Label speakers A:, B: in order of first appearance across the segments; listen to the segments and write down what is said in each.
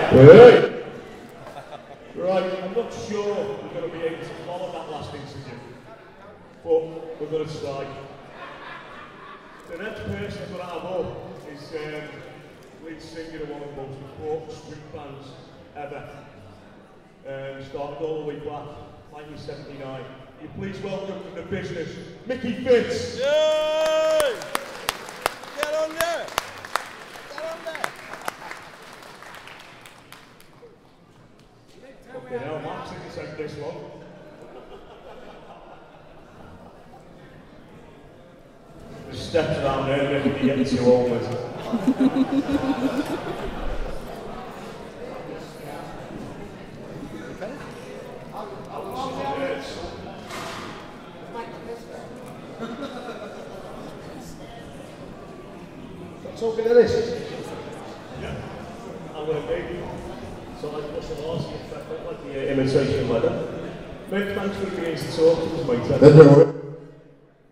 A: Hey. Right, I'm not sure we're going to be able to follow that last interview, but we're going to try. The next person I'm going to have up is lead singer of one of the most important street bands ever. Started all the way back, 1979. You please welcome to the business, Micky Fitz.
B: Yay! Get on there! Get on there!
A: Okay, now Max didn't take this long. The steps around there, maybe getting too old with it.
C: Talking to this?
A: Yeah. I'm going to make so I put some awesome effect, like the imitation leather. Mate, thanks for being to talk to us, mate.
C: That's all right.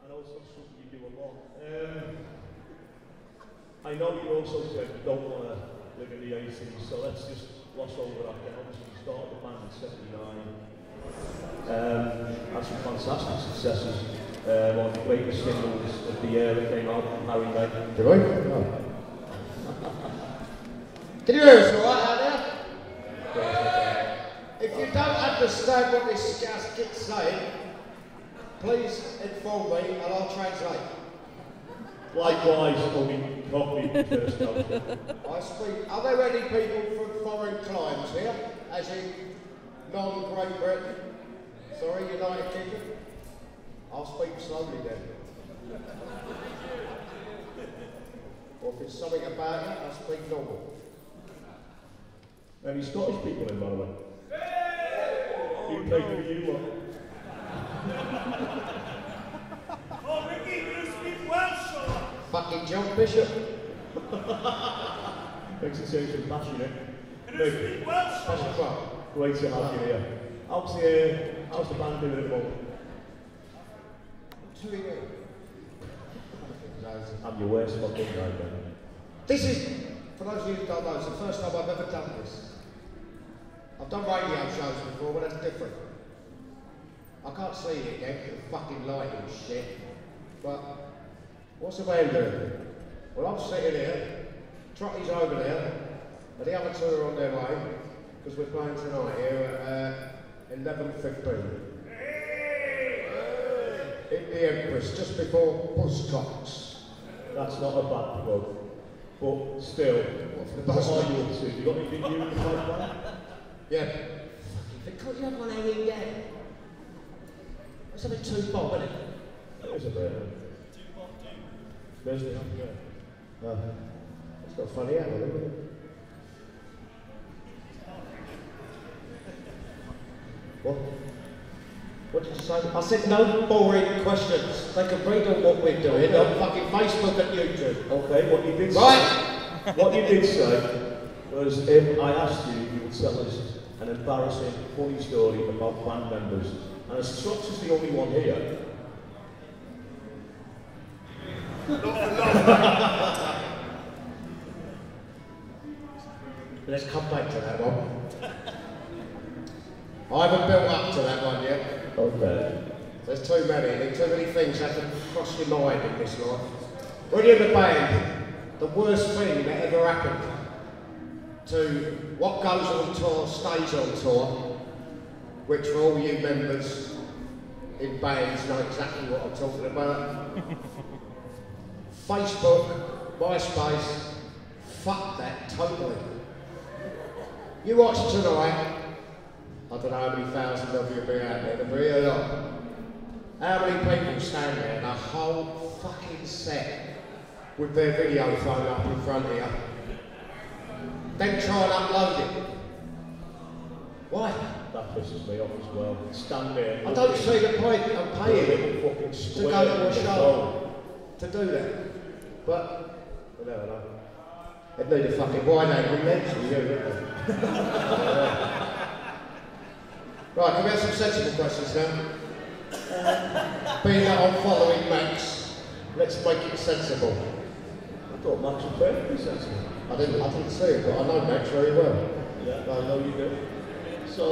A: And also something you do a lot. I know you also said you don't want to live in the 80s, so let's just gloss over that then. Obviously you started the band in 79. Had some fantastic successes. One of the greatest singles of the year that came out from Harry Knight.
C: Did I? No. Can you hear us all right out there? If you don't understand what this gasket's saying, please inform me and I'll translate.
A: Likewise, only Cockney first note.
C: I speak. Are there any people from foreign climes here? As in non-Great Britain? Sorry, United Kingdom? I'll speak slowly then. Or if it's something about it, I'll speak normal.
A: Any Scottish people in, by the way? You play for you, what?
D: Oh, Micky, you speak Welsh, or?
C: Fucking John Bishop.
A: Makes it sound so passionate.
D: Can you speak Welsh, or?
C: That's right.
A: Great to have you here. How's the band doing at the moment? I'm your worst fucking guy, man.
C: This is, for those of you who don't know, it's the first time I've ever done this. I've done radio shows before, but that's different. I can't see it again, the fucking lighting shit. But, what's the band doing? Well, I'm sitting here, Trotty's over there, and the other two are on their way, because we're playing tonight here at 11:15. In the Empress, just before Buzzcocks.
A: That's not a bad plug. But still, what are you up to? You got anything new in the pipeline?
C: Yeah. Because you have one hanging down. That's a bit too bob, isn't it?
A: It is a bit. There's the hand there.
C: It's got a funny angle, isn't it? What? What did you say? I said no boring questions. They can read on what we're doing on fucking Facebook and YouTube.
A: Okay, what you did
C: Right!
A: What you did say was if I asked you, you would tell us an embarrassing, funny story about band members. And as Trots is the only one here.
C: Let's come back to that one. I haven't built up to that one yet.
A: Okay.
C: There's too many things that can cross your mind in this life. When you're in the band, the worst thing that ever happened to what goes on tour stays on tour, which for all you members in bands know exactly what I'm talking about. Facebook, MySpace, fuck that totally. You watch tonight, I don't know how many thousand of you will be out there, there'll be a lot. How many people stand there the whole fucking set with their video phone up in front of you, then try and upload it? Why?
A: That pisses me off as well. Stand there.
C: I don't see the point of paying to go to a show to do that. But, I don't know. They'd need a fucking wine angry mention, you know. Right, can we have some sensible questions now? Being that I'm following Max, let's make it sensible.
A: I thought Max was perfectly sensible.
C: I didn't see it, but I know Max very well.
A: Yeah, I know you do. So,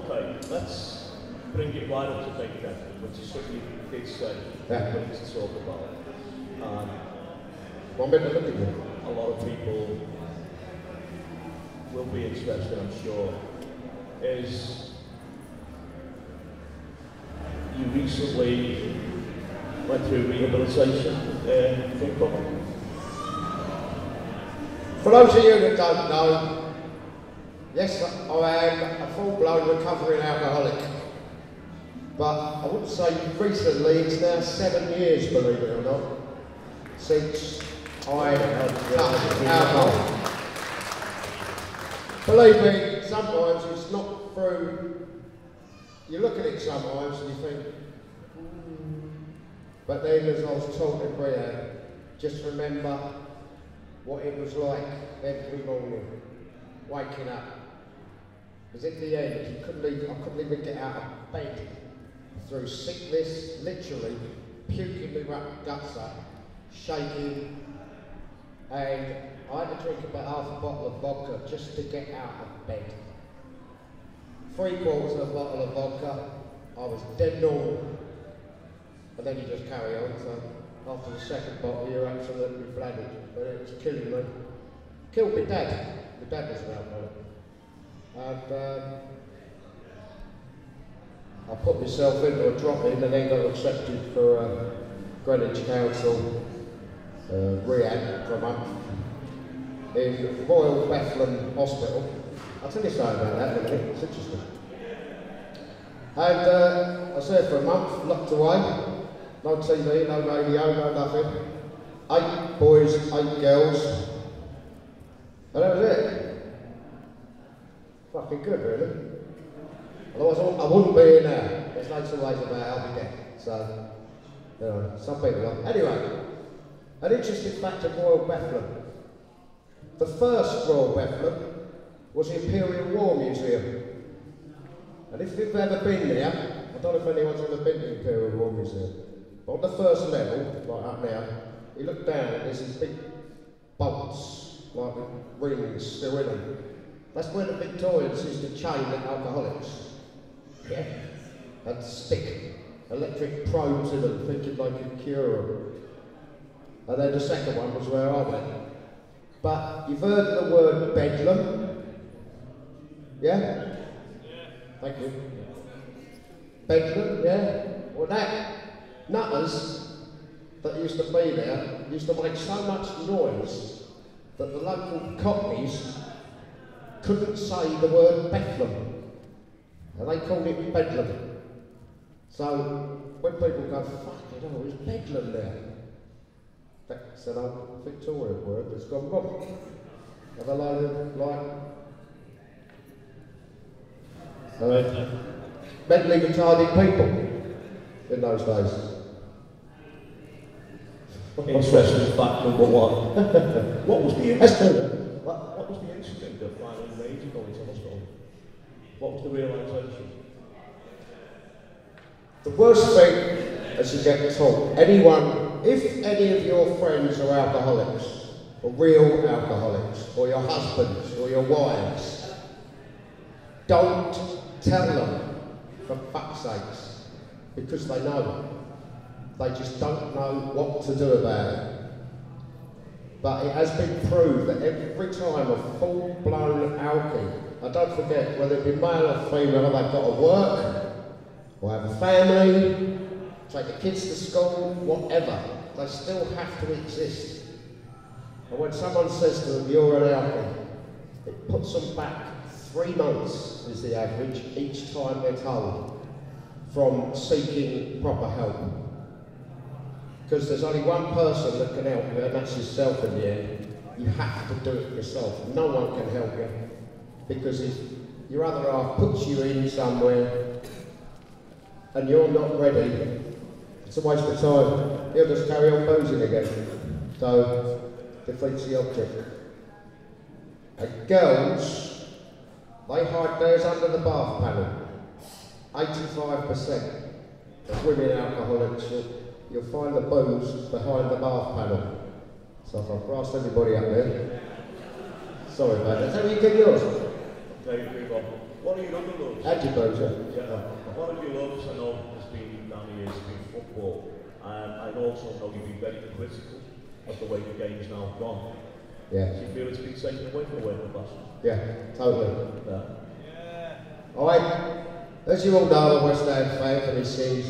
A: okay, let's bring it right up to date then, which is something you did say
C: Yeah.
A: we need to talk about.
C: One minute, look at you.
A: A lot of people will be interested, I'm sure, is you recently went through rehabilitation in Blackpool.
C: For those of you that don't know, yes, I am a full-blown recovering alcoholic. But I wouldn't say recently, it's now 7 years, believe it or not, since I touched alcohol. Believe me, sometimes it's not through, you look at it sometimes and you think, but then as I was taught in rehab, just remember what it was like every morning, waking up. Because at the end, I couldn't even get out of bed through sickness, literally puking my guts up, shaking, and I had to drink about half a bottle of vodka just to get out of bed. 3/4 of a bottle of vodka, I was dead normal. And then you just carry on, so after the second bottle you're absolutely flooded. But it was killing me. Killed my dad. My dad was an alcoholic. And I put myself into a drop-in and then got accepted for Greenwich Council rehab for a month in Royal Bethlehem Hospital. I'll tell you something about that in a minute, it's interesting. And I was there for a month, locked away. No TV, no radio, no nothing. 8 boys, 8 girls. And that was it. Fucking good, really. Otherwise, I wouldn't be here now. There's no two ways about it, I'll be dead. So, you know, some people are. Anyway, an interesting fact of Royal Bethlehem. The first Royal Bethlehem was the Imperial War Museum. And if you've ever been there, I don't know if anyone's ever been to the Imperial War Museum, but on the first level, like up there, you look down and there's these big bolts, like with rings still in them. That's where the Victorians used to chain the alcoholics. Yeah? And stick electric probes in them, thinking they could cure them. And then the second one was where I went. But you've heard of the word bedlam? Yeah? Thank you. Bedlam, yeah? Well, that nutters that used to be there used to make so much noise that the local cockneys couldn't say the word Bethlehem. And they called it Bedlam. So when people go, fuck it, oh, there's Bedlam there. That's an old Victorian word that's gone wrong. Have a load of, like, mentally retarded people in those days.
A: Interesting fact number 1. What was the incident? What was the incident that finally made you go into hospital? What was the realisation?
C: The worst thing, as you get taught, if any of your friends are alcoholics, or real alcoholics, or your husbands, or your wives, don't tell them, for fuck's sakes, because they know. They just don't know what to do about it. But it has been proved that every time a full-blown alkie, and don't forget, whether it be male or female, they've got to work, or have a family, take the kids to school, whatever, they still have to exist. And when someone says to them, you're an alkie, it puts them back 3 months, is the average, each time they're told, from seeking proper help. Because there's only one person that can help you, and that's yourself in the end. You have to do it yourself. No one can help you. Because if your other half puts you in somewhere and you're not ready, it's a waste of time. You'll just carry on boozing again. So, defeats the object. And girls, they hide theirs under the bath panel. 85% of women alcoholics, you'll find the booze behind the bath panel. So if I've crossed anybody up there, sorry about that. Is that how you get yours?
A: Okay, move on. What are your other loves?
C: Anti-Bozer.
A: Yeah. One of your loves, I know, has been down the years, has been football. I also know you've been very critical of the way the game is now gone.
C: Yeah.
A: Do you feel it's been taken away from the working class?
C: Yeah, totally.
A: Yeah.
C: As you all know, I'm a West Ham fan for these things.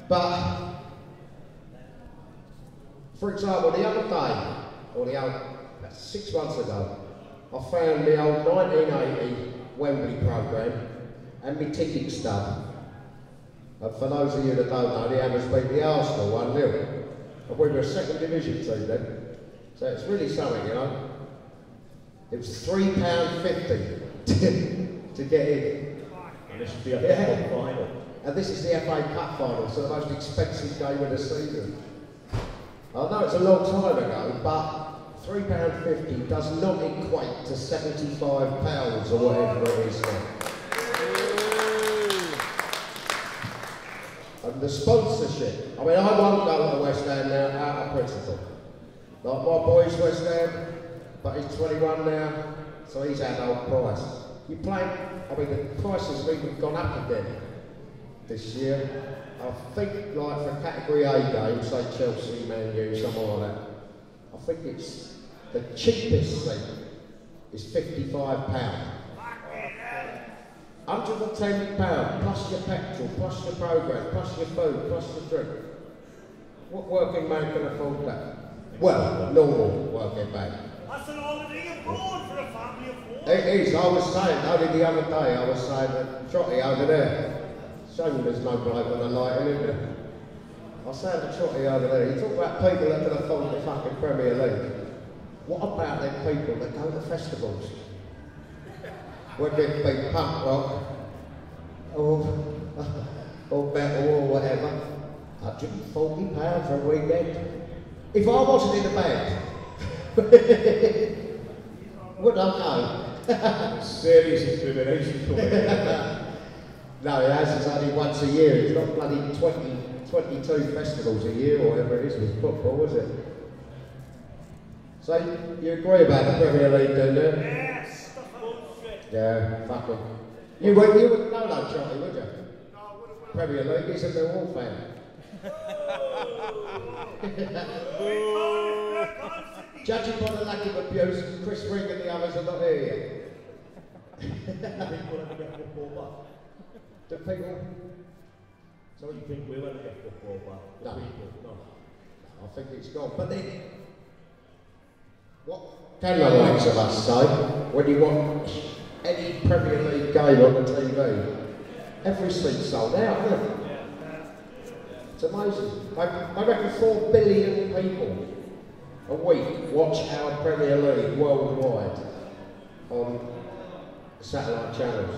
C: But, for example, the other day, or about 6 months ago, I found the old 1980 Wembley programme and my ticket stub. And for those of you that don't know, the Hammers beat the Arsenal 1-0. And we were a second division team then. So it's really something, you know. It was £3.50 to get in.
A: And this is the FA Cup final.
C: And this is the FA Cup final, so the most expensive game of the season. I know it's a long time ago, but £3.50 does not equate to £75 or whatever it is now. And the sponsorship, I mean, I won't go to West Ham now out of principle. Like my boy's West Ham, but he's 21 now, so he's adult price. You play, I mean, the prices have even gone up again this year. I think, like for category A games, say Chelsea, Man U, something like that, I think it's the cheapest thing is £55. £110 plus your petrol, plus your programme, plus your food, plus your drink. What working man can afford that? Well, normal working man.
D: That's an holiday abroad for a family of four.
C: It is. I was saying, only the other day, I was saying that Trotty over there, shame there's no bloke with a light in it. I was saying to Trotty over there, you talk about people that can afford the fucking Premier League. What about them people that go to festivals? Whether it be punk rock, or metal, or whatever, £140 for a weekend. If I wasn't in the band, would I go?
A: Serious discrimination coming in.
C: No, it has. It's only once a year. It's not bloody 22 festivals a year, or whatever it is with football, is it? So, you agree about the Premier League, don't you?
D: Yes, stuff bullshit.
C: Yeah, fuck them. You wouldn't know that, Charlie, would you? No, Premier League, he's a Millwall fan. Judging by the lack of abuse, Chris Ring and the others are not here yet.
A: People ever get football back?
C: Do people?
A: So you think we'll ever get football back? The
C: No.
A: people? No.
C: I think it's gone. But then, what can the likes of us say when you want any Premier League game on the TV? Every seat's sold out, isn't it? It's amazing. I reckon 4 billion people a week watch our Premier League worldwide on satellite channels.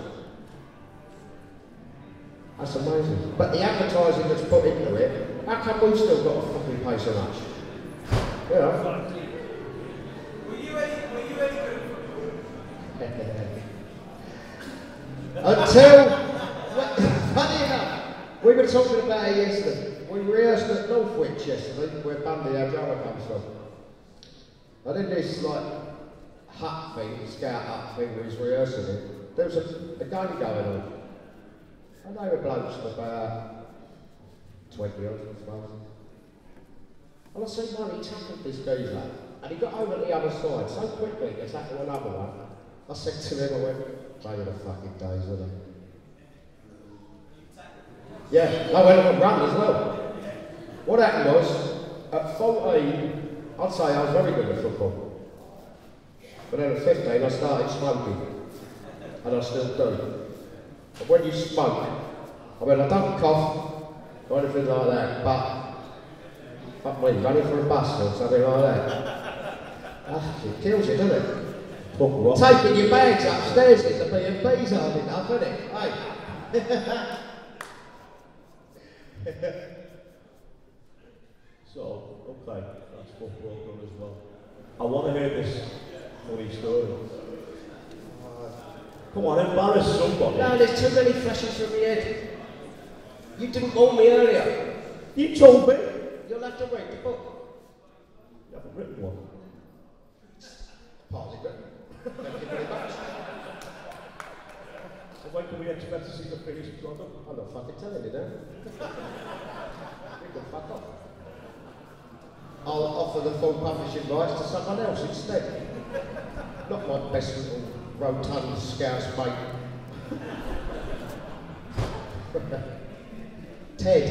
C: That's amazing. But the advertising that's put into it, how come we've still got to fucking pay so much? You know?
D: Were you any good?
C: Until, funny enough, we were talking about it yesterday. We rehearsed at Northwich yesterday, where Bundy, our drummer, comes from. And in this like hut thing, scout hut thing, we was rehearsing it, there was a game going on. And they were blokes of about 20 odd, I suppose. And I said, no, he tackled this geezer, and he got over the other side so quickly to tackle another one. I said to him, I went, play with the fucking days, isn't it? Yeah, I went on a run as well. What happened was, at 14, I'd say I was very good at football. But then at 15, I started smoking. And I still do. But when you smoke, I mean, I don't cough or anything like that, but fuck me, running for a bus or something like that. It kills you, doesn't it? Taking your bags upstairs in the B&B's hard enough, isn't it? Hey.
A: So, okay, that's football done as well. I want to hear this funny story. Come on, embarrass somebody.
C: No, there's too many flashes from your head. You didn't warn me earlier.
A: You told me.
C: You'll have to read the book.
A: You haven't written one.
C: Partly written. Thank you very much.
A: So when can we expect to see the finished product?
C: I'm not fucking telling you now. You can fuck off. I'll offer the full publishing rights to someone else instead. Not my best little rotund scouse mate. Ted.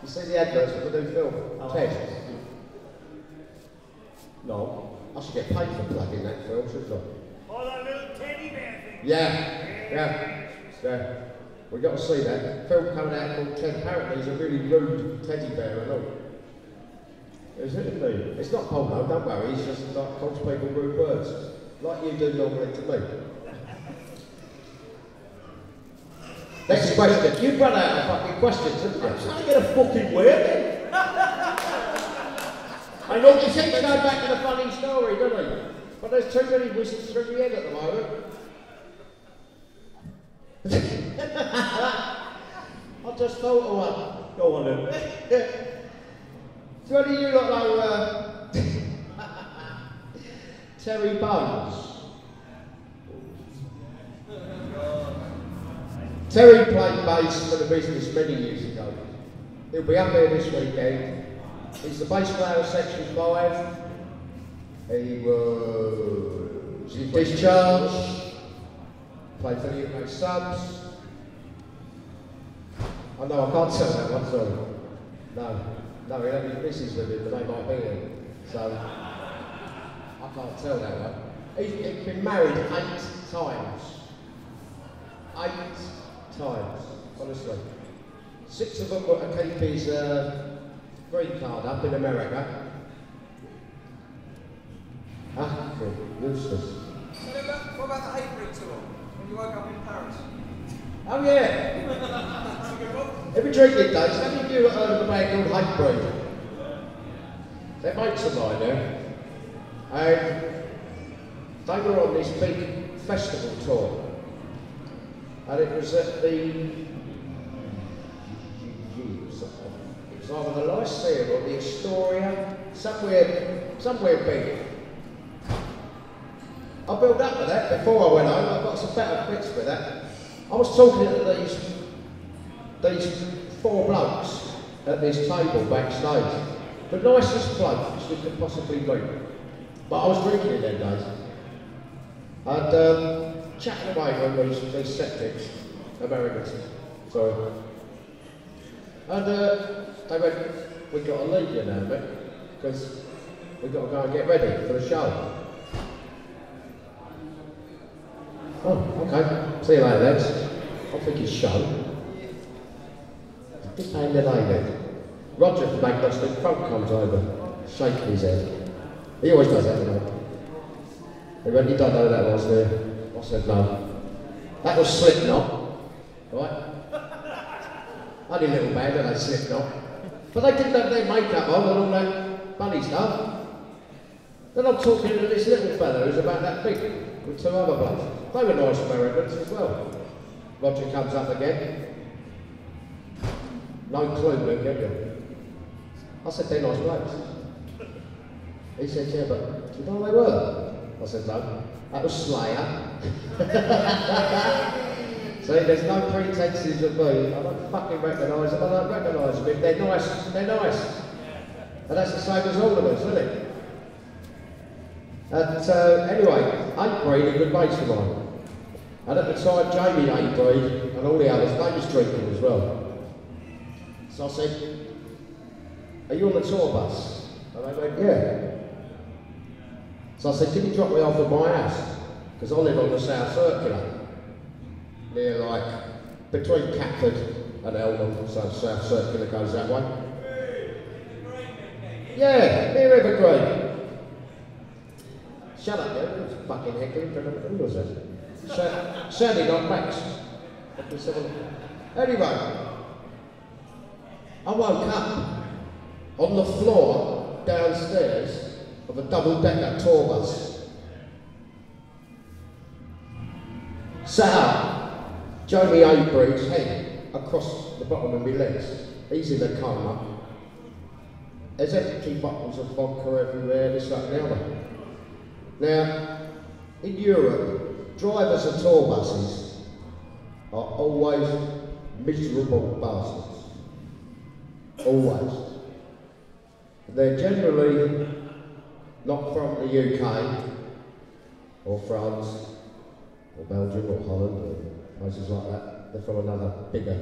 C: You see the adverts for the new film? Ted.
A: No.
C: I should get paid for plugging that film, shouldn't I?
D: Oh, that little teddy bear thing.
C: Yeah. We've got to see that. Film coming out called Ted. Apparently he's a really rude teddy bear and all.
A: Is it indeed?
C: It's not porno, don't worry, he's just like calls people rude words. Like you do normally to me. Next question. You've run out of fucking questions, haven't you?
A: I'm trying to get a fucking word in.
C: I know he keeps going back to the funny story, doesn't he? But there's too many whistles through my head at the moment. I just thought of one.
A: Go on then.
C: So what do you look like Terry Bones? Terry played bass for the business many years ago. He'll be up here this weekend. He's the bass player of Section 5. He was in discharge. Played for the UK Subs. Oh no, I can't tell that one, sorry. No, he had his missus with him, but they might be here. So, I can't tell that one. He's been married 8 times. 8 times, honestly. 6 of them were to keep his green card up in America. Useless.
E: What about the Hatebreed tour? When you woke up in Paris?
C: Oh yeah! Every drinking days, how many of you heard of a band called Hatebreed? They're mates of mine now. And they were on this big festival tour. And it was at the... It was either the Lyceum or the Astoria, somewhere big. I built up to that before I went home. I got some better bits with that. I was talking to these 4 blokes at this table backstage. The nicest blokes you could possibly meet. But I was drinking in them days. And chatting away with these septics, Americans, sorry. And they went, we've got to leave you now, mate, because we've got to go and get ready for the show. Oh, okay. See you later, lads. I'll think his show. Just paying the day then. Roger from Magnostic Front comes over, shaking his head. He always does that, you know. He went, you don't know who that was, do you? I said, no. That was Slipknot, right? Only a little band, and they Slipknot. But they didn't have their makeup on and all that funny stuff. Then I'm talking to this little fella who's about that big, with 2 other blokes. They were nice Americans as well. Roger comes up again. No clue, Luke, have you? I said, they're nice blokes. He said, yeah, but do you know who they were? I said, no. That was Slayer. See, there's no pretenses of me. I don't fucking recognise them, I don't recognise them. If they're nice, they're nice. And that's the same as all of us, isn't it? And anyway, Hatebreed, a good mate of mine. And at the time, Jamie Hatebreed and all the others, they was drinking as well. So I said, are you on the tour bus? And they went, yeah. So I said, can you drop me off at my house? Because I live on the South Circular. Near like, between Catford and Elmham, so South Circular goes that way. Yeah, near Evergreen. Shut up, yeah, who's fucking heckling? Who was that? Sounding like Max. Anyway, I woke up on the floor downstairs of a double-decker tour bus. Sat up, Jamie Hatebreed's head across the bottom of my legs. He's in a coma. There's empty bottles of vodka everywhere, this, that and the other. Now, in Europe, drivers of tour buses are always miserable bastards. Always. They're generally not from the UK, or France, or Belgium, or Holland, or places like that. They're from another bigger,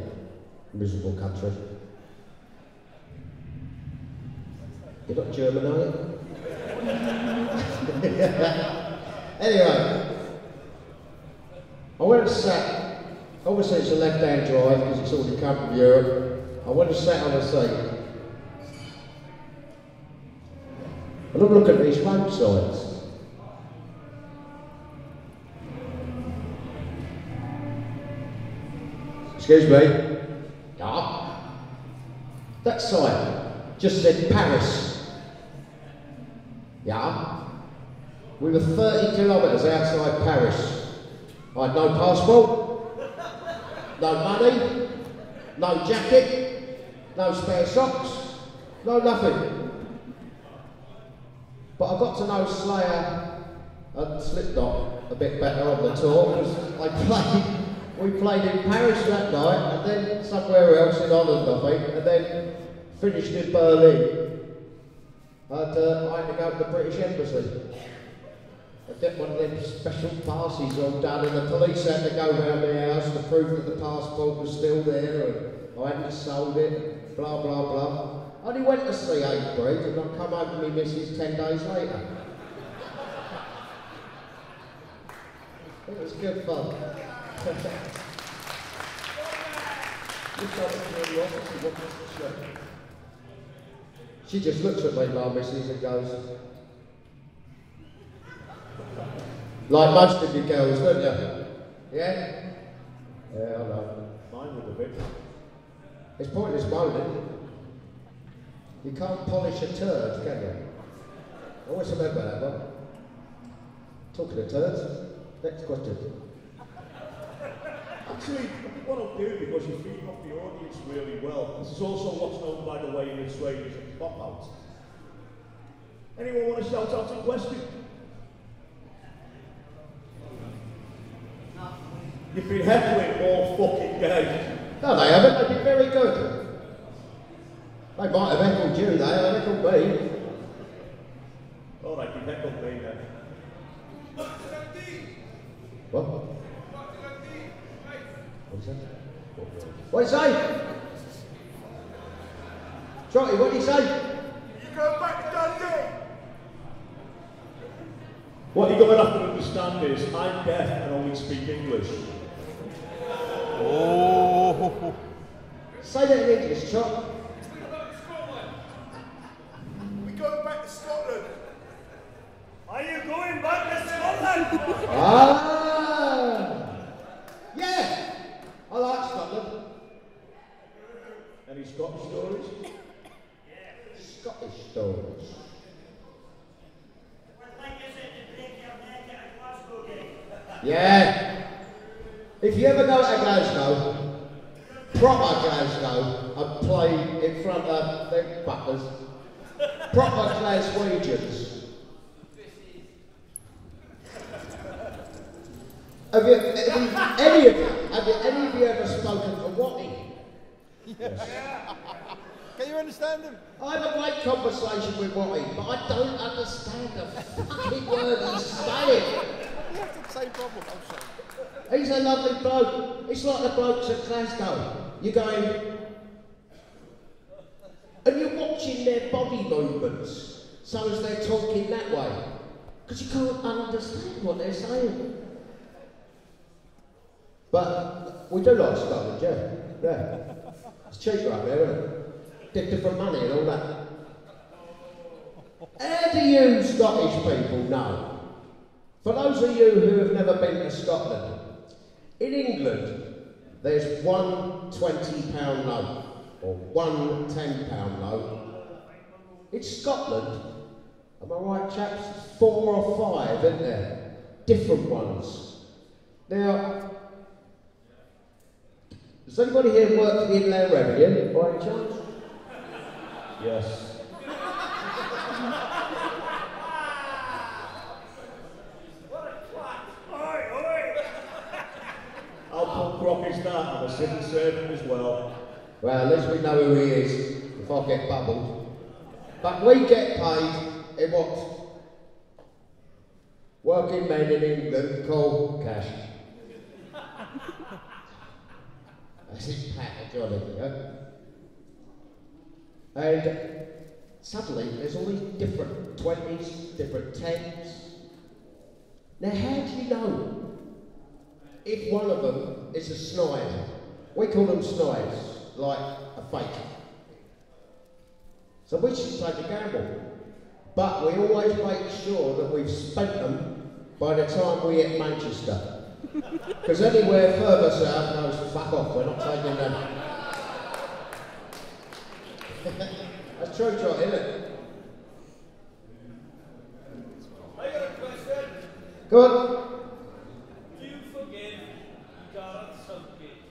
C: miserable country. You're not German, are you? Anyway, I went and sat, obviously it's a left-hand drive because it's already come from Europe. I went and sat on a seat. And I'm looking at these road signs. Excuse me? Yeah. That sign just said Paris. Yeah. We were 30 kilometres outside Paris. I had no passport, no money, no jacket, no spare socks, no nothing. But I got to know Slayer and Slipknot a bit better on the tour because we played in Paris that night and then somewhere else in Holland, I think, and then finished in Berlin. And I had to go to the British Embassy and get one of them special passes all done, and the police had to go round the house to prove that the passport was still there and I hadn't sold it, blah blah blah. I only went to see April and I come home to my missus 10 days later. It was good fun. She just looks at me, my missus, and goes, like most of you girls, don't you? Yeah? Yeah, I know.
A: Mine would have been.
C: It's pointless moaning. You can't polish a turd, can you? Always remember that one. Talking of turds, next question.
A: Actually, I think what I'll do, because you're feeding off the audience really well, this is also what's known by the way in Australia as a pop-out. Anyone want to shout out a question? You've been heckling all fucking day.
C: No, they haven't. They've been very good. They might have heckled you, they heckled me.
A: All right, you've heckled me then.
C: What? What's that? What did he say? Trotty, what did he say?
D: You go back to Dundee!
A: What you're going to have to understand is, I'm deaf and only speak English.
B: Oh.
C: Say that in English, Trot.
D: We go back to Scotland!
F: Are you going back to Scotland?
C: Ah! Yeah! I like Scotland.
A: Any Scottish stories?
C: Scottish stories.
F: What like is it to break your neck at a Glasgow game?
C: Yeah. If you ever go to Glasgow, proper Glasgow, and play in front of them fuckers, proper Glaswegians. Have any of you ever spoken to Watty?
B: Yes. Can you understand him?
C: I have a great conversation with Watty, but I don't understand a fucking word he's saying.
B: You have the same problem, I'm sorry.
C: He's a lovely bloke. It's like the blokes at Glasgow. You're going, and you're watching their body movements, so as they're talking that way, because you can't understand what they're saying. But we do like Scotland, yeah. Yeah. It's cheaper up there, isn't it? Different money and all that. How do you Scottish people know? For those of you who have never been to Scotland, in England, there's one £20 note, or one £10 note. In Scotland, am I right, chaps? 4 or 5, isn't there? Different ones. Now, does anybody here work for the Inland Revenue, by any chance?
A: Yes. I'm a civil servant as well.
C: Well, at least we know who he is, if I get bubbled. But we get paid in what working men in England call cash. That's his pat of Johnny, yeah? And suddenly there's all these different 20s, different 10s. Now how do you know if one of them is a snide? We call them snides, like a fake. So we should take a gamble. But we always make sure that we've spent them by the time we hit Manchester. Because anywhere further south goes, fuck off, we're not taking them. That's true, Trot, isn't it?
D: I got a question.
C: Go on.
D: Do you forgive Gareth Southgate?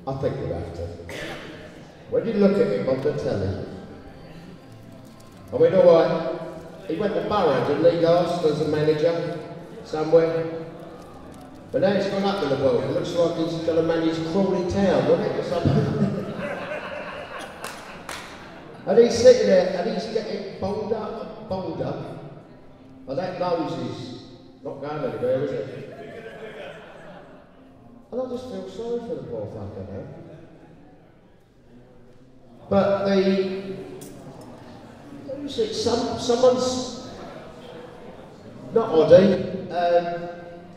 C: I think you have to. When you look at him on the telly, I mean, alright, he went to Borough, didn't he, last as a manager somewhere? But now he's gone up in the world. It looks like he's going to manage Crawley Town, doesn't it, or something? And he's sitting there and he's getting bolder and bolder. And that nose is not going anywhere, is it? And I just feel sorry for the poor fucker now. But who's it? Someone's not Oddie,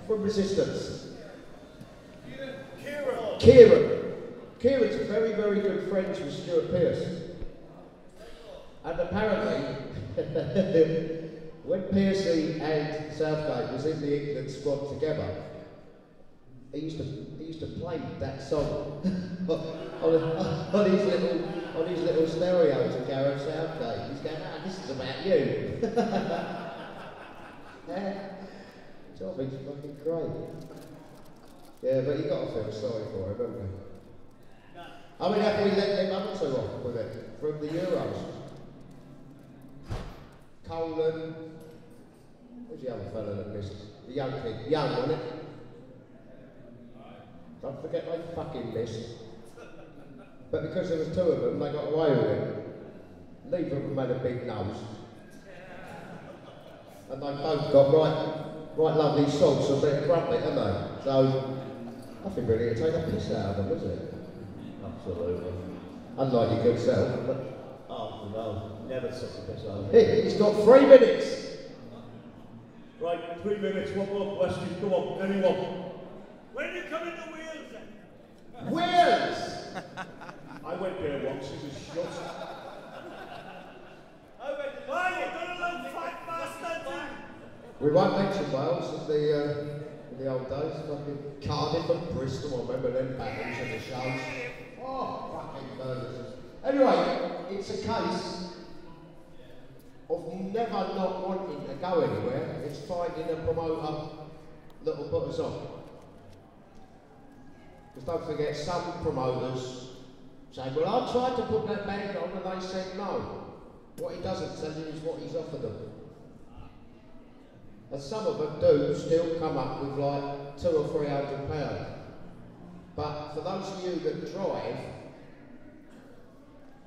C: from Resistance. Kieran's very, very good friends with Stuart Pearce. And apparently, when Pearcey and Southgate was in the England squad together, he used to play that song on his little stereo to Gareth Southgate. He's going, this is about you. Job is fucking great. Yeah, but you got to feel sorry for him, haven't you? I mean, have we let them other two off with it from the Euros? Colan, who's the other fella that missed? The young kid, young, wasn't it? Don't forget they fucking missed. But because there was two of them, they got away with it. Neither of them had a big nose. And they both got right lovely salts and a bit of crumpet, haven't they? So, nothing really to take a piss out of them, is it?
A: Absolutely.
C: Unlike your good self.
A: Oh, no, never took a piss out of me.
C: He's got 3 minutes.
A: Right, 3 minutes, one more question. Come on, anyone.
D: When are you coming to Wales then?
C: Wales!
A: I went there once, it was shut.
D: Why, you got a little fat bastard?
C: We won't mention Wales in the old days. Fucking Cardiff and Bristol, I remember them battles and the shows. Oh, fucking murders. Anyway, it's a case of never not wanting to go anywhere. It's finding a promoter that will put us on. Because don't forget, some promoters say, well, I tried to put that band on and they said no. What he doesn't tell you is what he's offered them. And some of them do still come up with like £200 or £300. But for those of you that drive,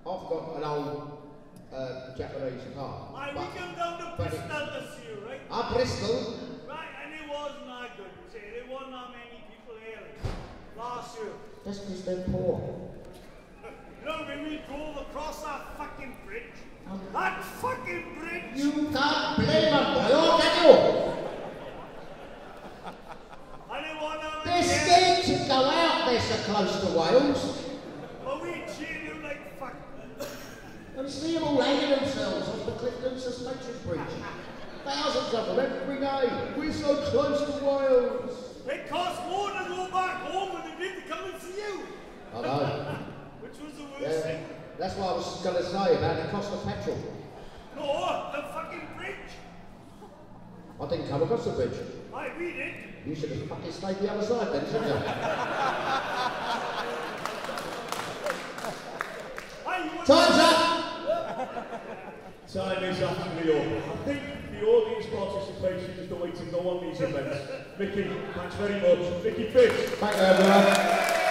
C: I've got an old Japanese car.
D: Aye, we come down to Bristol this year, right?
C: Ah, Bristol?
D: Right, and it wasn't that good. See, there wasn't that many people here last year.
C: That's because they're poor.
D: You know, when we drove across that fucking bridge, that fucking bridge!
C: You can't blame them, boy, can you? They're scared to go out, they're so close to Wales.
D: But we cheered you like fuck.
C: And see them all hanging themselves off the Clifton Suspension Bridge. Thousands of them every day. We're so close to Wales.
D: It cost more to go back home than it did to come and see you.
C: I know.
D: Which was the worst thing.
C: That's what I was going to say about the cost of petrol.
D: No, the fucking bridge.
C: I didn't come across the bridge.
D: Aye, we did.
C: You should have fucking stayed the other side then, shouldn't you?
D: Aye,
C: Time's up!
A: Time is actually up. I think the audience participation is the way to go on these events. Micky, thanks very much. Micky Fitz.
C: Thank you, everyone.